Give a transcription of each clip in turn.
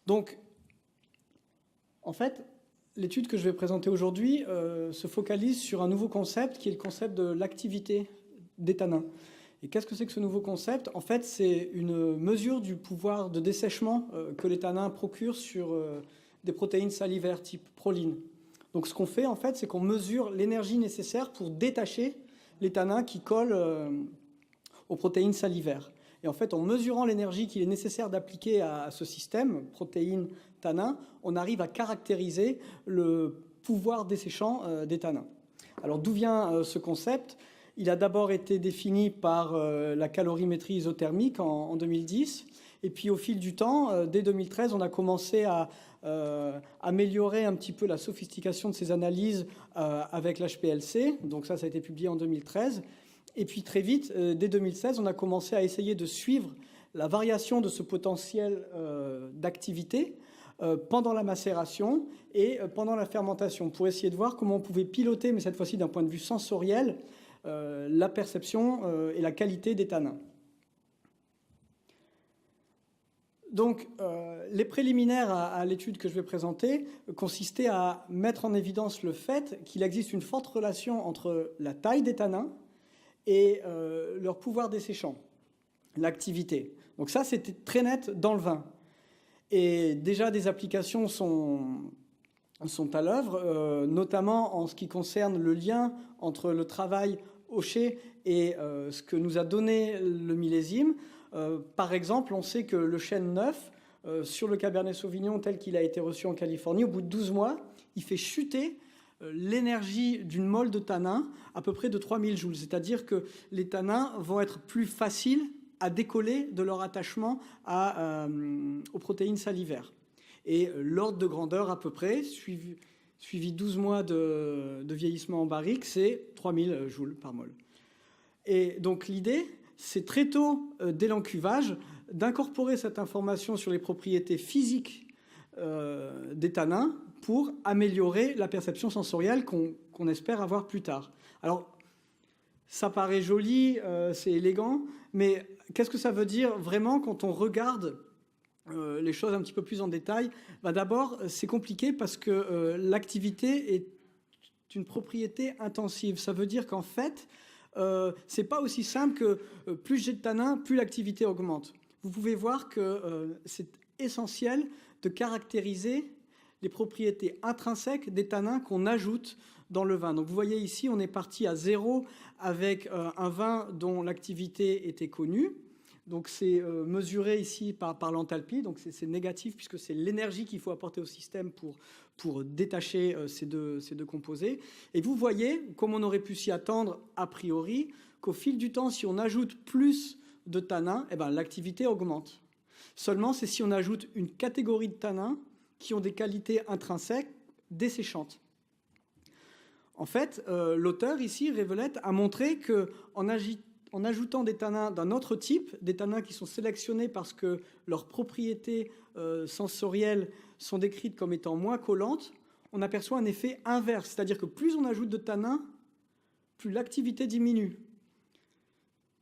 Donc, en fait, l'étude que je vais présenter aujourd'hui se focalise sur un nouveau concept qui est le concept de l'activité des tanins. Et qu'est-ce que c'est que ce nouveau concept? En fait, c'est une mesure du pouvoir de dessèchement que les tanins procurent sur des protéines salivaires type proline. Donc ce qu'on fait, en fait, c'est qu'on mesure l'énergie nécessaire pour détacher les tanins qui collent aux protéines salivaires. Et en fait, en mesurant l'énergie qu'il est nécessaire d'appliquer à ce système, protéines-tanins, on arrive à caractériser le pouvoir desséchant des tanins. Alors d'où vient ce concept? Il a d'abord été défini par la calorimétrie isothermique en 2010. Et puis au fil du temps, dès 2013, on a commencé à améliorer un petit peu la sophistication de ces analyses avec l'HPLC. Donc ça a été publié en 2013. Et puis très vite, dès 2016, on a commencé à essayer de suivre la variation de ce potentiel d'activité pendant la macération et pendant la fermentation, pour essayer de voir comment on pouvait piloter, mais cette fois-ci d'un point de vue sensoriel, la perception et la qualité des tanins. Donc, les préliminaires à l'étude que je vais présenter consistaient à mettre en évidence le fait qu'il existe une forte relation entre la taille des tanins et leur pouvoir desséchant, l'activité. Donc ça, c'était très net dans le vin. Et déjà, des applications sont à l'œuvre, notamment en ce qui concerne le lien entre le travail au chai et ce que nous a donné le millésime. Par exemple, on sait que le chêne neuf, sur le Cabernet Sauvignon tel qu'il a été reçu en Californie, au bout de 12 mois, il fait chuter l'énergie d'une mole de tanin à peu près de 3000 joules. C'est-à-dire que les tanins vont être plus faciles à décoller de leur attachement aux protéines salivaires. Et l'ordre de grandeur à peu près, suivi 12 mois de vieillissement en barrique, c'est 3000 joules par mol. Et donc l'idée, c'est très tôt, dès l'encuvage, d'incorporer cette information sur les propriétés physiques des tanins pour améliorer la perception sensorielle qu'on espère avoir plus tard. Alors, ça paraît joli, c'est élégant, mais qu'est-ce que ça veut dire vraiment quand on regarde les choses un petit peu plus en détail? D'abord, c'est compliqué parce que l'activité est une propriété intensive. Ça veut dire qu'en fait, c'est pas aussi simple que plus j'ai de tanins, plus l'activité augmente. Vous pouvez voir que c'est essentiel de caractériser les propriétés intrinsèques des tanins qu'on ajoute dans le vin. Donc vous voyez ici, on est parti à 0 avec un vin dont l'activité était connue. Donc c'est mesuré ici par l'enthalpie, donc c'est négatif puisque c'est l'énergie qu'il faut apporter au système pour détacher ces deux composés. Et vous voyez, comme on aurait pu s'y attendre a priori, qu'au fil du temps, si on ajoute plus de tanins, l'activité augmente. Seulement, c'est si on ajoute une catégorie de tanins qui ont des qualités intrinsèques desséchantes. En fait, l'auteur ici, Revelette, a montré qu'en ajoutant des tanins d'un autre type, des tanins qui sont sélectionnés parce que leurs propriétés sensorielles sont décrites comme étant moins collantes, on aperçoit un effet inverse, c'est-à-dire que plus on ajoute de tanins, plus l'activité diminue.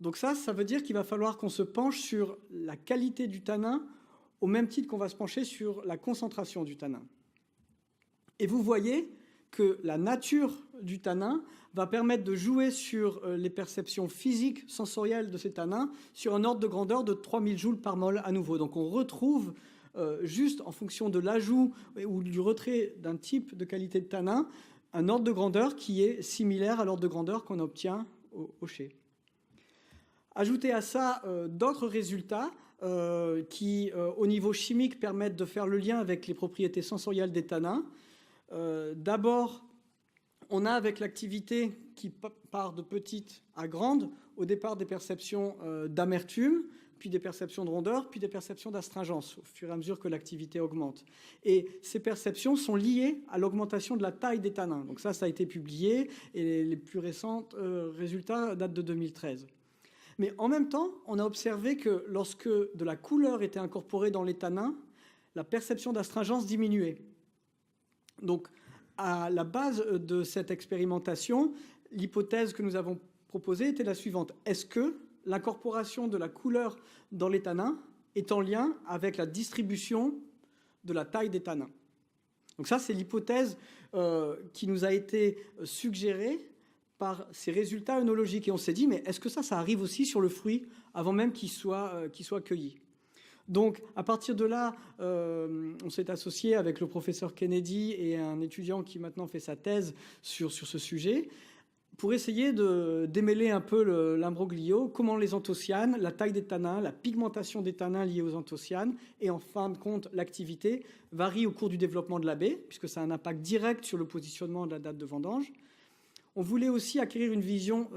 Donc ça veut dire qu'il va falloir qu'on se penche sur la qualité du tanin au même titre qu'on va se pencher sur la concentration du tanin. Et vous voyez que la nature du tanin va permettre de jouer sur les perceptions physiques, sensorielles de ces tanins, sur un ordre de grandeur de 3000 joules par mol à nouveau. Donc on retrouve, juste en fonction de l'ajout ou du retrait d'un type de qualité de tanin, un ordre de grandeur qui est similaire à l'ordre de grandeur qu'on obtient au chai. Ajoutez à ça d'autres résultats qui, au niveau chimique, permettent de faire le lien avec les propriétés sensorielles des tanins. D'abord, on a avec l'activité qui part de petite à grande, au départ des perceptions d'amertume, puis des perceptions de rondeur, puis des perceptions d'astringence, au fur et à mesure que l'activité augmente. Et ces perceptions sont liées à l'augmentation de la taille des tanins. Donc ça a été publié, et les plus récents résultats datent de 2013. Mais en même temps, on a observé que lorsque de la couleur était incorporée dans les tanins, la perception d'astringence diminuait. Donc, à la base de cette expérimentation, l'hypothèse que nous avons proposée était la suivante. Est-ce que l'incorporation de la couleur dans les tanins est en lien avec la distribution de la taille des tanins. Donc ça, c'est l'hypothèse qui nous a été suggérée par ces résultats œnologiques. Et on s'est dit, mais est-ce que ça arrive aussi sur le fruit avant même qu'il soit cueilli? Donc, à partir de là, on s'est associé avec le professeur Kennedy et un étudiant qui maintenant fait sa thèse sur ce sujet pour essayer de démêler un peu l'imbroglio, comment les anthocyanes, la taille des tanins, la pigmentation des tanins liés aux anthocyanes et en fin de compte l'activité varient au cours du développement de la baie, puisque ça a un impact direct sur le positionnement de la date de vendange. On voulait aussi acquérir une vision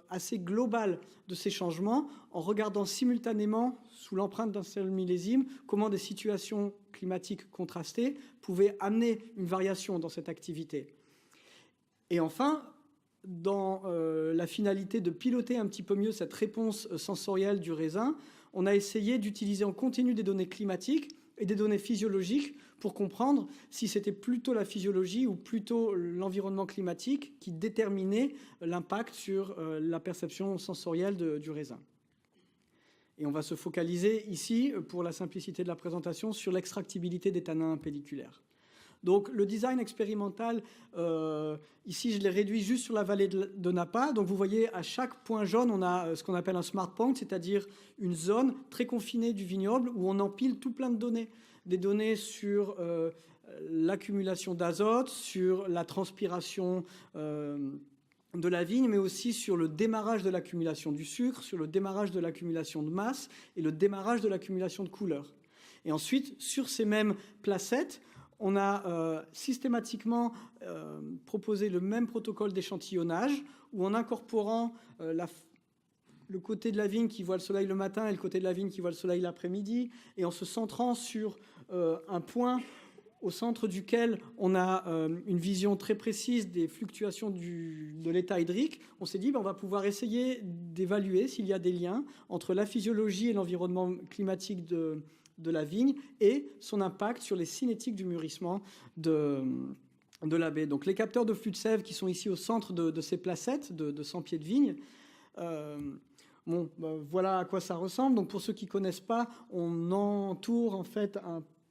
assez globale de ces changements en regardant simultanément, sous l'empreinte d'un seul millésime, comment des situations climatiques contrastées pouvaient amener une variation dans cette activité. Et enfin, dans la finalité de piloter un petit peu mieux cette réponse sensorielle du raisin, on a essayé d'utiliser en continu des données climatiques et des données physiologiques pour comprendre si c'était plutôt la physiologie ou plutôt l'environnement climatique qui déterminait l'impact sur la perception sensorielle du raisin. Et on va se focaliser ici, pour la simplicité de la présentation, sur l'extractibilité des tanins pelliculaires. Donc le design expérimental, ici je l'ai réduit juste sur la vallée de Napa. Donc vous voyez à chaque point jaune, on a ce qu'on appelle un smart point, c'est-à-dire une zone très confinée du vignoble où on empile tout plein de données. Des données sur l'accumulation d'azote, sur la transpiration de la vigne, mais aussi sur le démarrage de l'accumulation du sucre, sur le démarrage de l'accumulation de masse et le démarrage de l'accumulation de couleur. Et ensuite, sur ces mêmes placettes, on a systématiquement proposé le même protocole d'échantillonnage où en incorporant le côté de la vigne qui voit le soleil le matin et le côté de la vigne qui voit le soleil l'après-midi, et en se centrant sur un point au centre duquel on a une vision très précise des fluctuations de l'état hydrique, on s'est dit on va pouvoir essayer d'évaluer s'il y a des liens entre la physiologie et l'environnement climatique de la vigne et son impact sur les cinétiques du mûrissement de la baie. Donc les capteurs de flux de sève qui sont ici au centre de ces placettes de 100 pieds de vigne, voilà à quoi ça ressemble. Donc pour ceux qui ne connaissent pas, on entoure en fait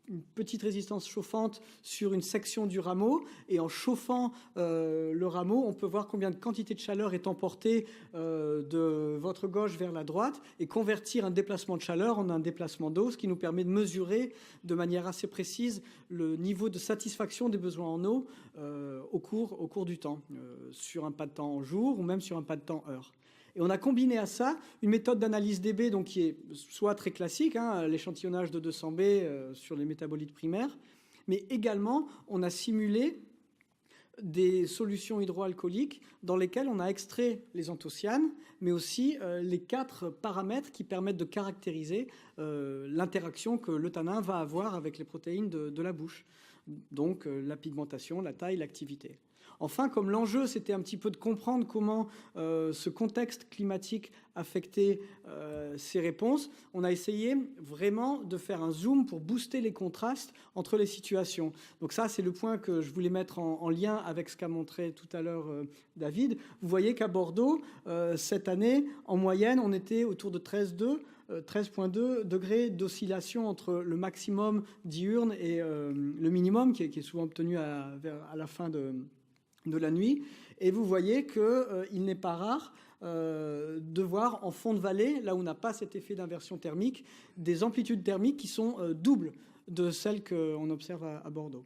une petite résistance chauffante sur une section du rameau, et en chauffant le rameau, on peut voir combien de quantité de chaleur est emportée de votre gauche vers la droite et convertir un déplacement de chaleur en un déplacement d'eau, ce qui nous permet de mesurer de manière assez précise le niveau de satisfaction des besoins en eau au cours du temps, sur un pas de temps en jour ou même sur un pas de temps heure. Et on a combiné à ça une méthode d'analyse des baies donc, qui est soit très classique, l'échantillonnage de 200 baies sur les métabolites primaires, mais également on a simulé des solutions hydroalcooliques dans lesquelles on a extrait les anthocyanes, mais aussi les 4 paramètres qui permettent de caractériser l'interaction que le tanin va avoir avec les protéines de la bouche. Donc la pigmentation, la taille, l'activité. Enfin, comme l'enjeu, c'était un petit peu de comprendre comment ce contexte climatique affectait ces réponses, on a essayé vraiment de faire un zoom pour booster les contrastes entre les situations. Donc ça, c'est le point que je voulais mettre en lien avec ce qu'a montré tout à l'heure David. Vous voyez qu'à Bordeaux, cette année, en moyenne, on était autour de 13,2 degrés d'oscillation entre le maximum diurne et le minimum, qui est souvent obtenu à la fin de la nuit. Et vous voyez qu'il n'est pas rare de voir en fond de vallée, là où on n'a pas cet effet d'inversion thermique, des amplitudes thermiques qui sont doubles de celles qu'on observe à Bordeaux.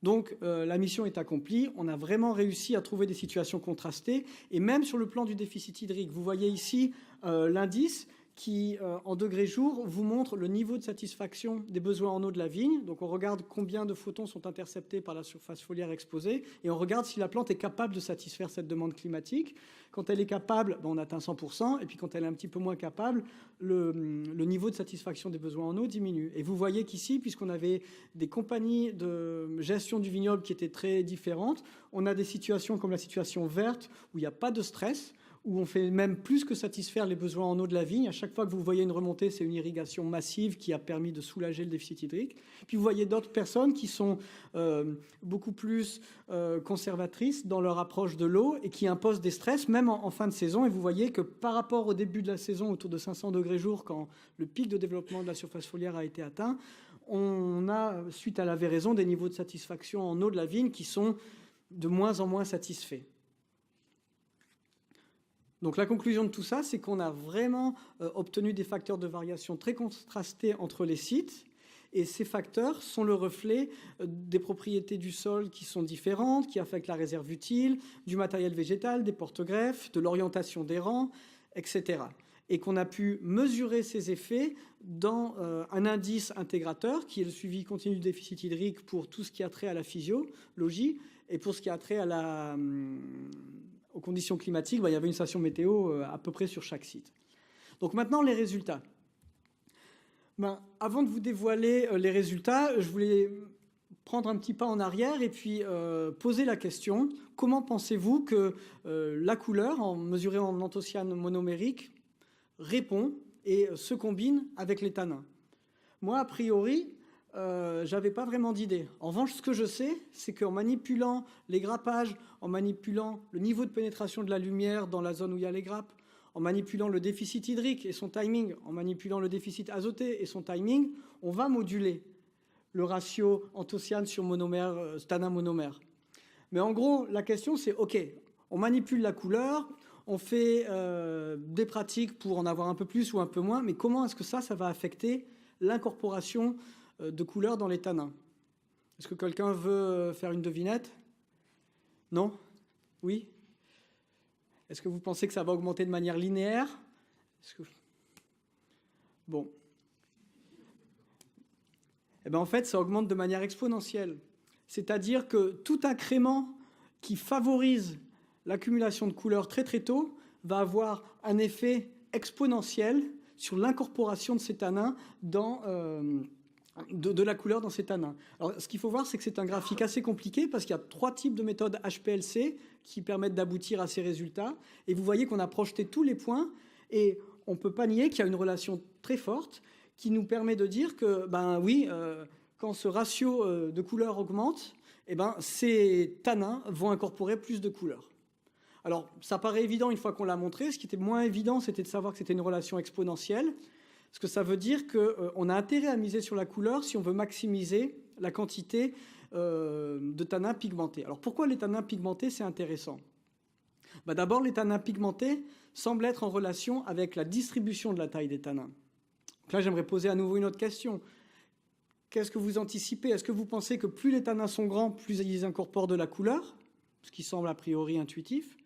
Donc la mission est accomplie, on a vraiment réussi à trouver des situations contrastées, et même sur le plan du déficit hydrique, vous voyez ici l'indice qui, en degrés jour, vous montre le niveau de satisfaction des besoins en eau de la vigne. Donc on regarde combien de photons sont interceptés par la surface foliaire exposée, et on regarde si la plante est capable de satisfaire cette demande climatique. Quand elle est capable, on atteint 100%, et puis quand elle est un petit peu moins capable, le niveau de satisfaction des besoins en eau diminue. Et vous voyez qu'ici, puisqu'on avait des compagnies de gestion du vignoble qui étaient très différentes, on a des situations comme la situation verte, où il n'y a pas de stress, où on fait même plus que satisfaire les besoins en eau de la vigne. À chaque fois que vous voyez une remontée, c'est une irrigation massive qui a permis de soulager le déficit hydrique. Puis vous voyez d'autres personnes qui sont beaucoup plus conservatrices dans leur approche de l'eau et qui imposent des stress, même en fin de saison. Et vous voyez que par rapport au début de la saison, autour de 500 degrés jour, quand le pic de développement de la surface foliaire a été atteint, on a, suite à la véraison, des niveaux de satisfaction en eau de la vigne qui sont de moins en moins satisfaits. Donc la conclusion de tout ça, c'est qu'on a vraiment obtenu des facteurs de variation très contrastés entre les sites, et ces facteurs sont le reflet des propriétés du sol qui sont différentes, qui affectent la réserve utile, du matériel végétal, des porte-greffes, de l'orientation des rangs, etc. Et qu'on a pu mesurer ces effets dans un indice intégrateur, qui est le suivi continu du déficit hydrique pour tout ce qui a trait à la physiologie, et pour ce qui a trait à aux conditions climatiques, il y avait une station météo à peu près sur chaque site. Donc maintenant, les résultats. Avant de vous dévoiler les résultats, je voulais prendre un petit pas en arrière et puis poser la question, comment pensez-vous que la couleur, mesurée en anthocyanes monomériques, répond et se combine avec les tanins? Moi, a priori, j'avais pas vraiment d'idée. En revanche, ce que je sais, c'est qu'en manipulant les grappages, en manipulant le niveau de pénétration de la lumière dans la zone où il y a les grappes, en manipulant le déficit hydrique et son timing, en manipulant le déficit azoté et son timing, on va moduler le ratio anthocyane sur monomère, tanin monomère. Mais en gros, la question c'est, OK, on manipule la couleur, on fait des pratiques pour en avoir un peu plus ou un peu moins, mais comment est-ce que ça va affecter l'incorporation de couleurs dans les tanins? Est-ce que quelqu'un veut faire une devinette? Non? Oui? Est-ce que vous pensez que ça va augmenter de manière linéaire? Bon. Eh bien, en fait, ça augmente de manière exponentielle. C'est-à-dire que tout incrément qui favorise l'accumulation de couleurs très très tôt va avoir un effet exponentiel sur l'incorporation de ces tanins dans de la couleur dans ces tanins. Alors, ce qu'il faut voir, c'est que c'est un graphique assez compliqué parce qu'il y a 3 types de méthodes HPLC qui permettent d'aboutir à ces résultats. Et vous voyez qu'on a projeté tous les points et on ne peut pas nier qu'il y a une relation très forte qui nous permet de dire que, quand ce ratio de couleurs augmente, ces tanins vont incorporer plus de couleurs. Alors, ça paraît évident une fois qu'on l'a montré. Ce qui était moins évident, c'était de savoir que c'était une relation exponentielle. Ce que ça veut dire qu'on a intérêt à miser sur la couleur si on veut maximiser la quantité de tanins pigmentés. Alors pourquoi les tanins pigmentés, c'est intéressant? D'abord, les tanins pigmentés semblent être en relation avec la distribution de la taille des tanins. Donc là, j'aimerais poser à nouveau une autre question. Qu'est-ce que vous anticipez? Est-ce que vous pensez que plus les tanins sont grands, plus ils incorporent de la couleur? Ce qui semble a priori intuitif.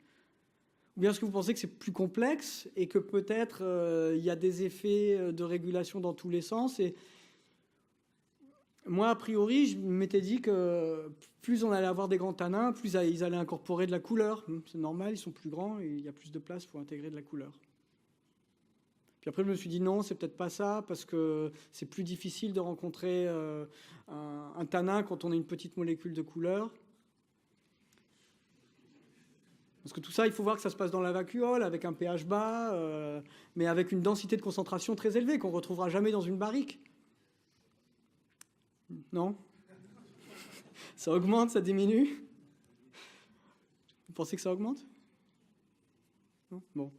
Ou bien est-ce que vous pensez que c'est plus complexe et que peut-être il y a des effets de régulation dans tous les sens? Et moi, a priori, je m'étais dit que plus on allait avoir des grands tanins, plus ils allaient incorporer de la couleur. C'est normal, ils sont plus grands et il y a plus de place pour intégrer de la couleur. Puis après, je me suis dit non, c'est peut-être pas ça, parce que c'est plus difficile de rencontrer un tanin quand on a une petite molécule de couleur. Parce que tout ça, il faut voir que ça se passe dans la vacuole, avec un pH bas, mais avec une densité de concentration très élevée, qu'on ne retrouvera jamais dans une barrique. Non? Ça augmente, ça diminue? Vous pensez que ça augmente? Non? Bon.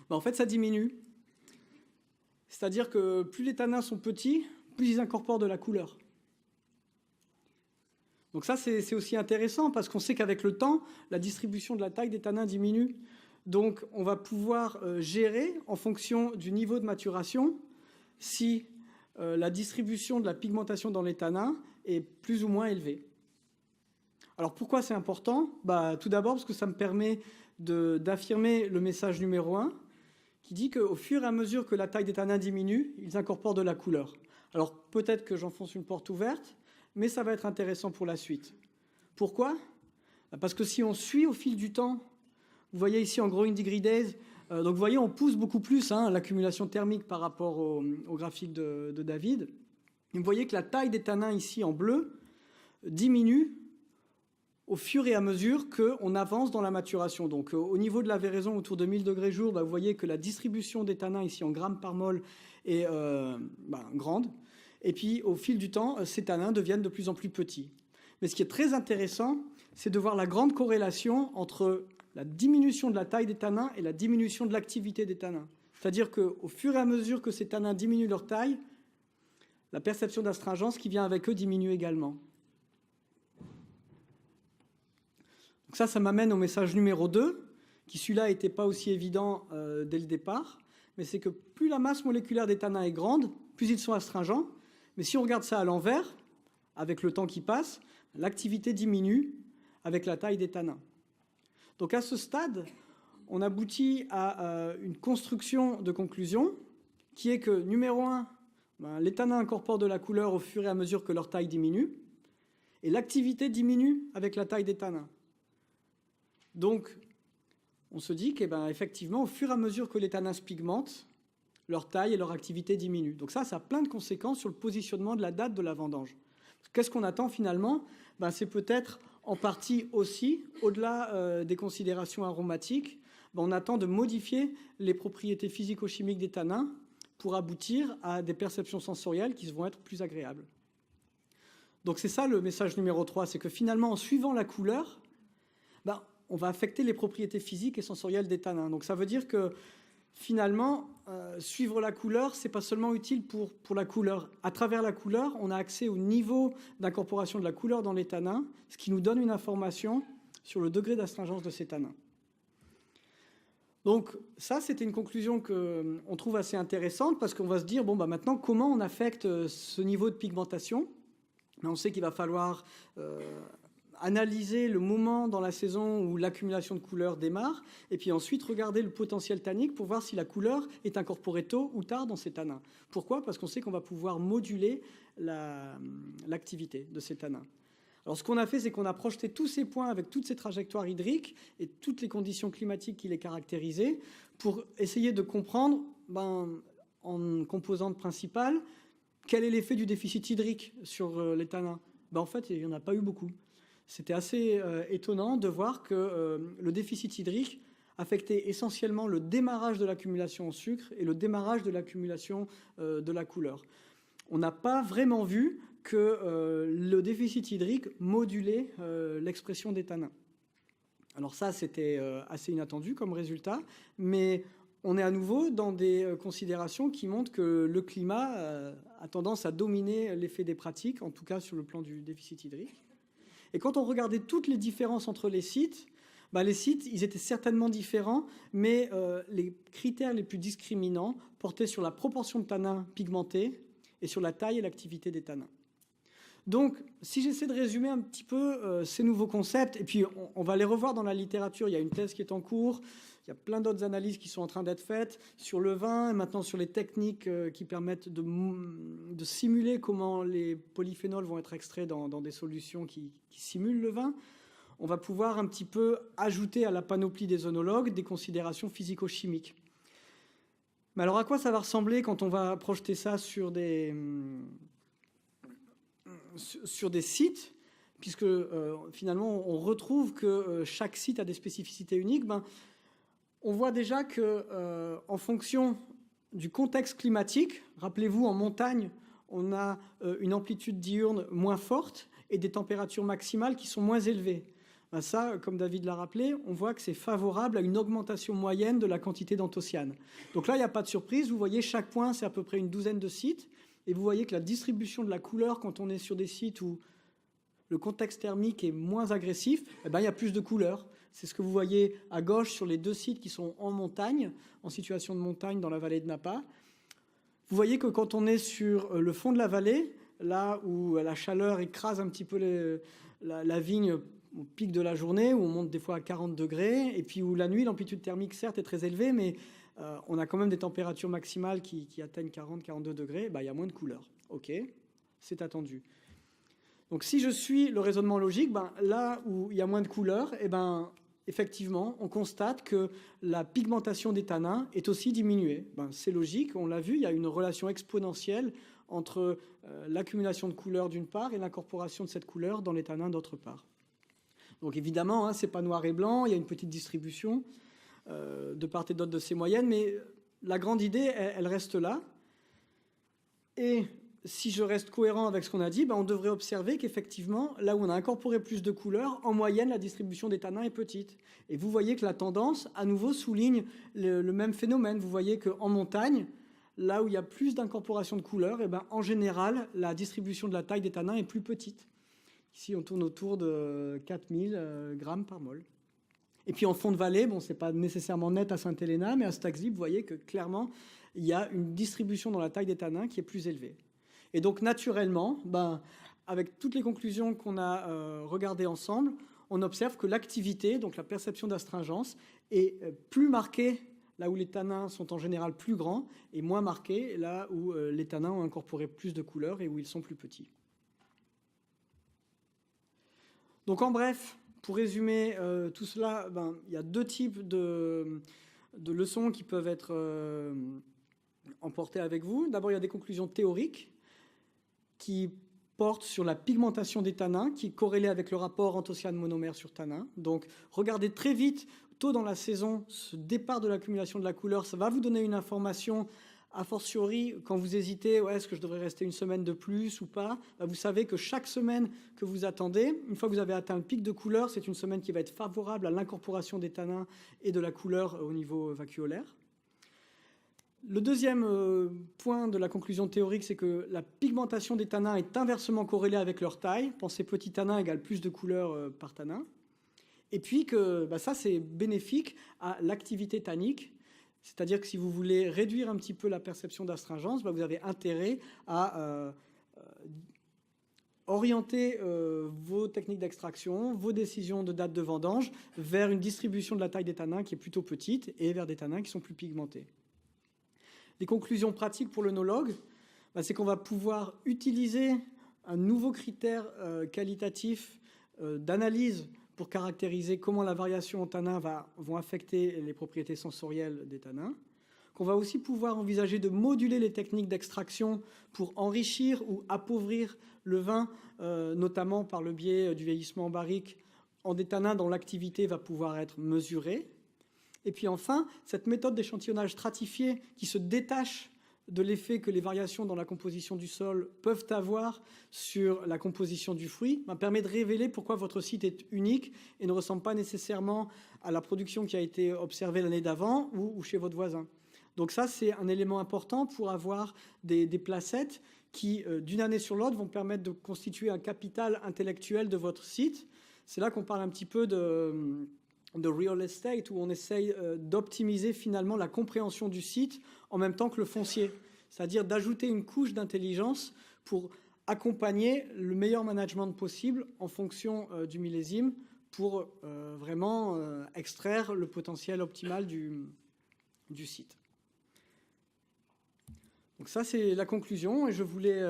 En fait, ça diminue. C'est-à-dire que plus les tanins sont petits, plus ils incorporent de la couleur. Donc ça, c'est aussi intéressant parce qu'on sait qu'avec le temps, la distribution de la taille des tanins diminue. Donc on va pouvoir gérer en fonction du niveau de maturation si la distribution de la pigmentation dans les tanins est plus ou moins élevée. Alors pourquoi c'est important? Tout d'abord parce que ça me permet d'affirmer le message numéro 1 qui dit qu'au fur et à mesure que la taille des tanins diminue, ils incorporent de la couleur. Alors peut-être que j'enfonce une porte ouverte, mais ça va être intéressant pour la suite. Pourquoi? Parce que si on suit au fil du temps, vous voyez ici en growing degree days, donc vous voyez on pousse beaucoup plus l'accumulation thermique par rapport au graphique de David. Et vous voyez que la taille des tanins ici en bleu diminue au fur et à mesure qu'on avance dans la maturation. Donc au niveau de la véraison autour de 1000 degrés jour, vous voyez que la distribution des tanins ici en grammes par mol est grande. Et puis, au fil du temps, ces tanins deviennent de plus en plus petits. Mais ce qui est très intéressant, c'est de voir la grande corrélation entre la diminution de la taille des tanins et la diminution de l'activité des tanins. C'est-à-dire qu'au fur et à mesure que ces tanins diminuent leur taille, la perception d'astringence qui vient avec eux diminue également. Donc ça m'amène au message numéro 2, qui celui-là n'était pas aussi évident dès le départ, mais c'est que plus la masse moléculaire des tanins est grande, plus ils sont astringents. Mais si on regarde ça à l'envers, avec le temps qui passe, l'activité diminue avec la taille des tanins. Donc à ce stade, on aboutit à une construction de conclusion qui est que, numéro 1, les tanins incorporent de la couleur au fur et à mesure que leur taille diminue, et l'activité diminue avec la taille des tanins. Donc, on se dit qu'effectivement, au fur et à mesure que les tanins se pigmentent, leur taille et leur activité diminuent. Donc ça a plein de conséquences sur le positionnement de la date de la vendange. Qu'est-ce qu'on attend finalement? C'est peut-être en partie aussi, au-delà des considérations aromatiques, on attend de modifier les propriétés physico-chimiques des tanins pour aboutir à des perceptions sensorielles qui vont être plus agréables. Donc c'est ça le message numéro 3, c'est que finalement, en suivant la couleur, on va affecter les propriétés physiques et sensorielles des tanins. Donc ça veut dire que finalement, suivre la couleur, ce n'est pas seulement utile pour la couleur. À travers la couleur, on a accès au niveau d'incorporation de la couleur dans les tanins, ce qui nous donne une information sur le degré d'astringence de ces tanins. Donc ça, c'était une conclusion qu'on trouve assez intéressante parce qu'on va se dire, maintenant, comment on affecte ce niveau de pigmentation? On sait qu'il va falloir analyser le moment dans la saison où l'accumulation de couleurs démarre, et puis ensuite regarder le potentiel tannique pour voir si la couleur est incorporée tôt ou tard dans ces tanins. Pourquoi? Parce qu'on sait qu'on va pouvoir moduler l'activité de ces tanins. Alors ce qu'on a fait, c'est qu'on a projeté tous ces points avec toutes ces trajectoires hydriques et toutes les conditions climatiques qui les caractérisaient pour essayer de comprendre, en composante principale, quel est l'effet du déficit hydrique sur les tanins. En fait, il n'y en a pas eu beaucoup. C'était assez étonnant de voir que le déficit hydrique affectait essentiellement le démarrage de l'accumulation en sucre et le démarrage de l'accumulation de la couleur. On n'a pas vraiment vu que le déficit hydrique modulait l'expression des tanins. Alors ça, c'était assez inattendu comme résultat, mais on est à nouveau dans des considérations qui montrent que le climat a tendance à dominer l'effet des pratiques, en tout cas sur le plan du déficit hydrique. Et quand on regardait toutes les différences entre les sites, ils étaient certainement différents, mais les critères les plus discriminants portaient sur la proportion de tanins pigmentés et sur la taille et l'activité des tanins. Donc, si j'essaie de résumer un petit peu ces nouveaux concepts, et puis on va les revoir dans la littérature, il y a une thèse qui est en cours, il y a plein d'autres analyses qui sont en train d'être faites sur le vin, et maintenant sur les techniques qui permettent de simuler comment les polyphénols vont être extraits dans des solutions qui simulent le vin. On va pouvoir un petit peu ajouter à la panoplie des œnologues des considérations physico-chimiques. Mais alors à quoi ça va ressembler quand on va projeter ça sur des sites, puisque finalement on retrouve que chaque site a des spécificités uniques, on voit déjà qu'en fonction du contexte climatique, rappelez-vous, en montagne, on a une amplitude diurne moins forte et des températures maximales qui sont moins élevées. Ça, comme David l'a rappelé, on voit que c'est favorable à une augmentation moyenne de la quantité d'anthocyanes. Donc là, il n'y a pas de surprise. Vous voyez, chaque point, c'est à peu près une douzaine de sites. Et vous voyez que la distribution de la couleur, quand on est sur des sites où le contexte thermique est moins agressif, il y a plus de couleurs. C'est ce que vous voyez à gauche sur les deux sites qui sont en montagne, en situation de montagne dans la vallée de Napa. Vous voyez que quand on est sur le fond de la vallée, là où la chaleur écrase un petit peu la vigne au pic de la journée, où on monte des fois à 40 degrés, et puis où la nuit, l'amplitude thermique, certes, est très élevée, mais on a quand même des températures maximales qui atteignent 40-42 degrés, il y a moins de couleurs. OK, c'est attendu. Donc si je suis le raisonnement logique, là où il y a moins de couleurs, effectivement, on constate que la pigmentation des tanins est aussi diminuée. C'est logique, on l'a vu, il y a une relation exponentielle entre l'accumulation de couleurs d'une part et l'incorporation de cette couleur dans les tanins d'autre part. Donc évidemment, ce n'est pas noir et blanc, il y a une petite distribution de part et d'autre de ces moyennes, mais la grande idée, elle reste là. Et si je reste cohérent avec ce qu'on a dit, on devrait observer qu'effectivement, là où on a incorporé plus de couleurs, en moyenne, la distribution des tanins est petite. Et vous voyez que la tendance, à nouveau, souligne le même phénomène. Vous voyez qu'en montagne, là où il y a plus d'incorporation de couleurs, et ben, en général, la distribution de la taille des tanins est plus petite. Ici, on tourne autour de 4000 grammes par mol. Et puis en fond de vallée, bon, ce n'est pas nécessairement net à Sainte-Helena, mais à Staxlip, vous voyez que clairement, il y a une distribution dans la taille des tanins qui est plus élevée. Et donc naturellement, ben, avec toutes les conclusions qu'on a regardées ensemble, on observe que l'activité, donc la perception d'astringence, est plus marquée là où les tanins sont en général plus grands, et moins marquée là où les tanins ont incorporé plus de couleurs et où ils sont plus petits. Donc en bref, pour résumer tout cela, ben, il y a deux types de leçons qui peuvent être emportées avec vous. D'abord, il y a des conclusions théoriques qui portent sur la pigmentation des tanins, qui est corrélée avec le rapport anthocyane monomère sur tanin. Donc regardez très vite, tôt dans la saison, ce départ de l'accumulation de la couleur, ça va vous donner une information. A fortiori, quand vous hésitez, ouais, est-ce que je devrais rester une semaine de plus ou pas, bah, vous savez que chaque semaine que vous attendez, une fois que vous avez atteint le pic de couleur, c'est une semaine qui va être favorable à l'incorporation des tanins et de la couleur au niveau vacuolaire. Le deuxième point de la conclusion théorique, c'est que la pigmentation des tanins est inversement corrélée avec leur taille. Pensez petit tanin égale plus de couleur par tanin. Et puis que bah, ça, c'est bénéfique à l'activité tannique. C'est-à-dire que si vous voulez réduire un petit peu la perception d'astringence, bah, vous avez intérêt à orienter vos techniques d'extraction, vos décisions de date de vendange vers une distribution de la taille des tanins qui est plutôt petite et vers des tanins qui sont plus pigmentés. Les conclusions pratiques pour l'œnologue, bah, c'est qu'on va pouvoir utiliser un nouveau critère qualitatif d'analyse pour caractériser comment la variation en tanins vont affecter les propriétés sensorielles des tanins, qu'on va aussi pouvoir envisager de moduler les techniques d'extraction pour enrichir ou appauvrir le vin, notamment par le biais du vieillissement en barrique, en des tanins dont l'activité va pouvoir être mesurée. Et puis enfin, cette méthode d'échantillonnage stratifié qui se détache de l'effet que les variations dans la composition du sol peuvent avoir sur la composition du fruit, permet de révéler pourquoi votre site est unique et ne ressemble pas nécessairement à la production qui a été observée l'année d'avant ou chez votre voisin. Donc ça, c'est un élément important pour avoir des placettes qui, d'une année sur l'autre, vont permettre de constituer un capital intellectuel de votre site. C'est là qu'on parle un petit peu de real estate, où on essaye d'optimiser finalement la compréhension du site en même temps que le foncier, c'est-à-dire d'ajouter une couche d'intelligence pour accompagner le meilleur management possible en fonction du millésime pour vraiment extraire le potentiel optimal du site. Donc ça, c'est la conclusion, et je voulais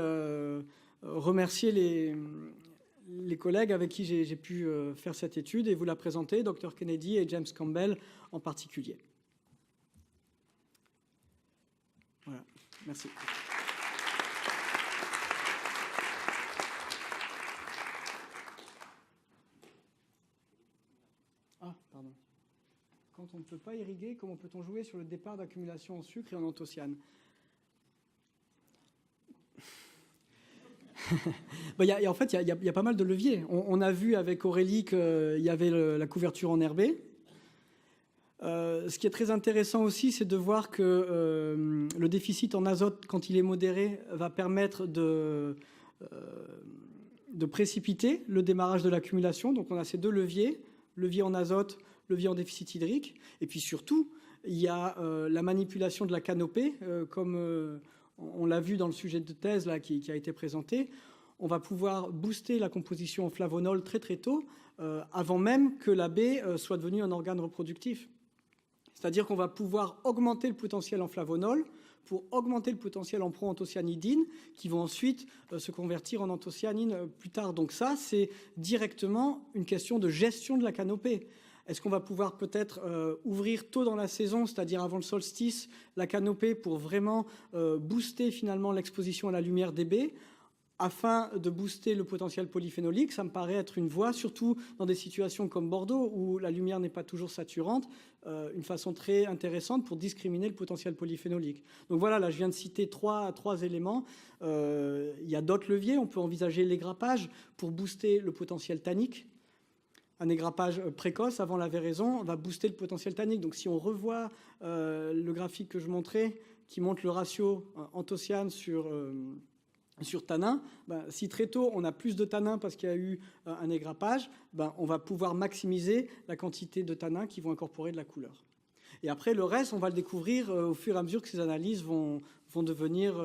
remercier les collègues avec qui j'ai pu faire cette étude et vous la présenter, Dr Kennedy et James Campbell en particulier. Voilà, merci. Ah, pardon. Quand on ne peut pas irriguer, comment peut-on jouer sur le départ d'accumulation en sucre et en anthocyane? En fait, il y a pas mal de leviers. On a vu avec Aurélie qu'il y avait la couverture enherbée. Ce qui est très intéressant aussi, c'est de voir que le déficit en azote, quand il est modéré, va permettre de précipiter le démarrage de l'accumulation. Donc on a ces deux leviers, levier en azote, levier en déficit hydrique. Et puis surtout, il y a la manipulation de la canopée, comme on l'a vu dans le sujet de thèse là, qui a été présenté. On va pouvoir booster la composition en flavonol très très tôt, avant même que la baie soit devenue un organe reproductif. C'est-à-dire qu'on va pouvoir augmenter le potentiel en flavonol pour augmenter le potentiel en proanthocyanidine, qui vont ensuite se convertir en anthocyanine plus tard. Donc ça, c'est directement une question de gestion de la canopée. Est-ce qu'on va pouvoir peut-être ouvrir tôt dans la saison, c'est-à-dire avant le solstice, la canopée pour vraiment booster finalement l'exposition à la lumière des baies afin de booster le potentiel polyphénolique? Ça me paraît être une voie, surtout dans des situations comme Bordeaux où la lumière n'est pas toujours saturante, une façon très intéressante pour discriminer le potentiel polyphénolique. Donc voilà, là je viens de citer trois éléments. Il y a d'autres leviers. On peut envisager l'égrappage pour booster le potentiel tannique. Un égrappage précoce avant la véraison va booster le potentiel tannique. Donc si on revoit le graphique que je montrais qui montre le ratio anthocyane sur tanin. Si très tôt on a plus de tanin parce qu'il y a eu un égrappage, on va pouvoir maximiser la quantité de tanins qui vont incorporer de la couleur. Et après, le reste, on va le découvrir au fur et à mesure que ces analyses vont devenir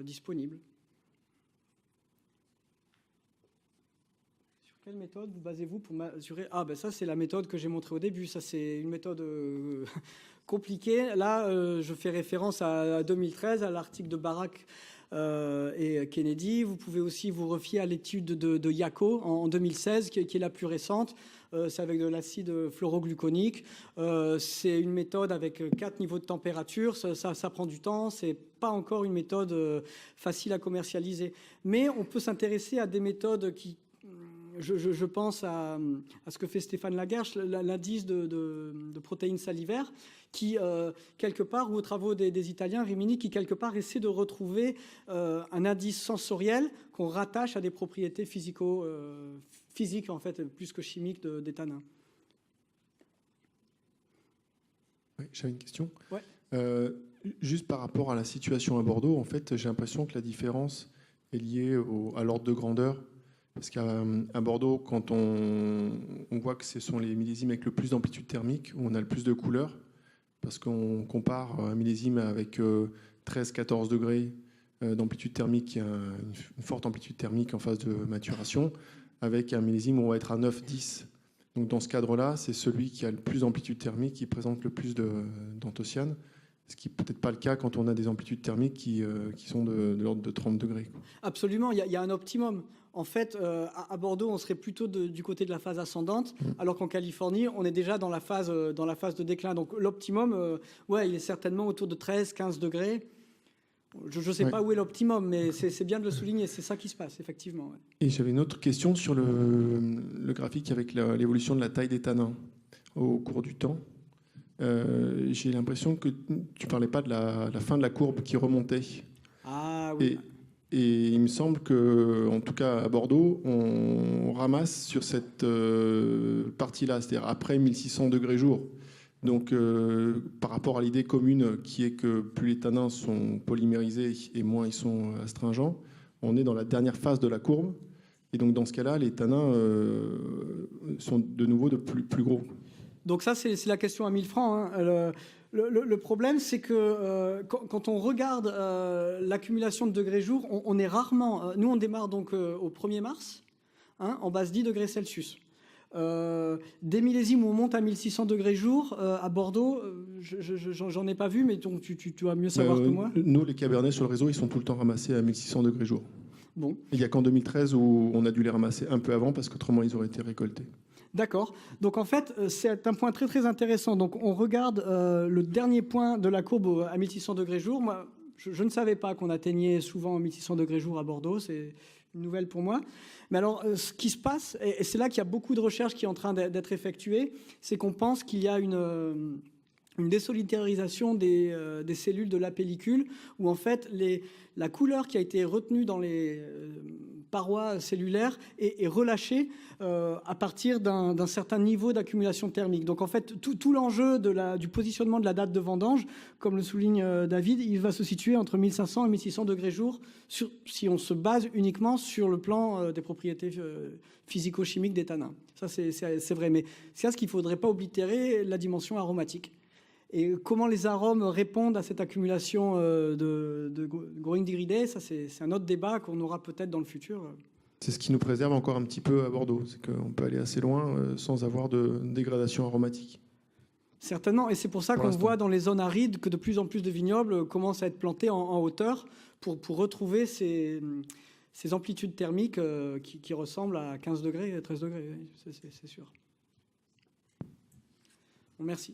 disponibles. Sur quelle méthode vous basez-vous pour mesurer? Ça, c'est la méthode que j'ai montrée au début. Ça, c'est une méthode compliquée. Là, je fais référence à 2013, à l'article de Barak et Kennedy. Vous pouvez aussi vous refier à l'étude de Yako en 2016, qui est la plus récente. C'est avec de l'acide fluorogluconique. C'est une méthode avec 4 niveaux de température. Ça prend du temps. C'est pas encore une méthode facile à commercialiser. Mais on peut s'intéresser à des méthodes qui... Je pense à ce que fait Stéphane Laguerche, l'indice de protéines salivaires, qui, quelque part, ou aux travaux des Italiens, Rimini, qui, quelque part, essaie de retrouver un indice sensoriel qu'on rattache à des propriétés physiques, en fait, plus que chimiques des tanins. Oui, j'avais une question. Ouais. Juste par rapport à la situation à Bordeaux, en fait, j'ai l'impression que la différence est liée à l'ordre de grandeur. Parce qu'à Bordeaux, quand on voit que ce sont les millésimes avec le plus d'amplitude thermique, où on a le plus de couleurs, parce qu'on compare un millésime avec 13-14 degrés d'amplitude thermique, une forte amplitude thermique en phase de maturation, avec un millésime où on va être à 9-10. Donc dans ce cadre-là, c'est celui qui a le plus d'amplitude thermique qui présente le plus d'anthocyanes, ce qui n'est peut-être pas le cas quand on a des amplitudes thermiques qui sont de l'ordre de 30 degrés. Absolument, il y a un optimum. En fait, à Bordeaux, on serait plutôt du côté de la phase ascendante, alors qu'en Californie, on est déjà dans la phase de déclin. Donc l'optimum, il est certainement autour de 13-15 degrés. Je ne sais pas où est l'optimum, mais c'est bien de le souligner. C'est ça qui se passe, effectivement. Ouais. Et j'avais une autre question sur le graphique avec l'évolution de la taille des tanins au cours du temps. J'ai l'impression que tu ne parlais pas de la fin de la courbe qui remontait. Ah oui. Et il me semble que, en tout cas à Bordeaux, on ramasse sur cette partie-là, c'est-à-dire après 1600 degrés jour. Donc, par rapport à l'idée commune qui est que plus les tanins sont polymérisés et moins ils sont astringents, on est dans la dernière phase de la courbe. Et donc, dans ce cas-là, les tanins sont de nouveau de plus gros. Donc ça, c'est la question à 1000 francs. Hein. Le problème, c'est que quand on regarde l'accumulation de degrés jour, on est rarement... nous, on démarre donc au 1er mars, en base 10 degrés Celsius. Des millésimes où on monte à 1600 degrés jour, à Bordeaux, j'en ai pas vu, mais donc tu dois mieux savoir que moi. Nous, les cabernets sur le réseau, ils sont tout le temps ramassés à 1600 degrés jour. Bon. Il n'y a qu'en 2013 où on a dû les ramasser un peu avant, parce qu'autrement, ils auraient été récoltés. D'accord. Donc en fait, c'est un point très très intéressant. Donc on regarde le dernier point de la courbe à 1600 degrés jour. Moi, je ne savais pas qu'on atteignait souvent 1600 degrés jour à Bordeaux. C'est une nouvelle pour moi. Mais alors, ce qui se passe, et c'est là qu'il y a beaucoup de recherches qui est en train d'être effectuées, c'est qu'on pense qu'il y a une désolidarisation des cellules de la pellicule, où en fait la couleur qui a été retenue dans les parois cellulaires est relâchée à partir d'un certain niveau d'accumulation thermique. Donc en fait, tout l'enjeu du positionnement de la date de vendange, comme le souligne David, il va se situer entre 1500 et 1600 degrés jour si on se base uniquement sur le plan des propriétés physico-chimiques des tanins. Ça, c'est vrai. Mais c'est ce qu'il ne faudrait pas oblitérer, la dimension aromatique. Et comment les arômes répondent à cette accumulation de Goring-Diridae, ça c'est un autre débat qu'on aura peut-être dans le futur. C'est ce qui nous préserve encore un petit peu à Bordeaux, c'est qu'on peut aller assez loin sans avoir de dégradation aromatique. Certainement, et c'est pour ça qu'on voit dans les zones arides que de plus en plus de vignobles commencent à être plantés en hauteur pour retrouver ces amplitudes thermiques qui ressemblent à 15 degrés, 13 degrés, c'est sûr. Bon, merci.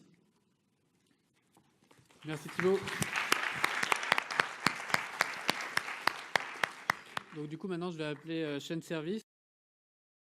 Merci Thibaut. Donc du coup maintenant je vais appeler chaîne service.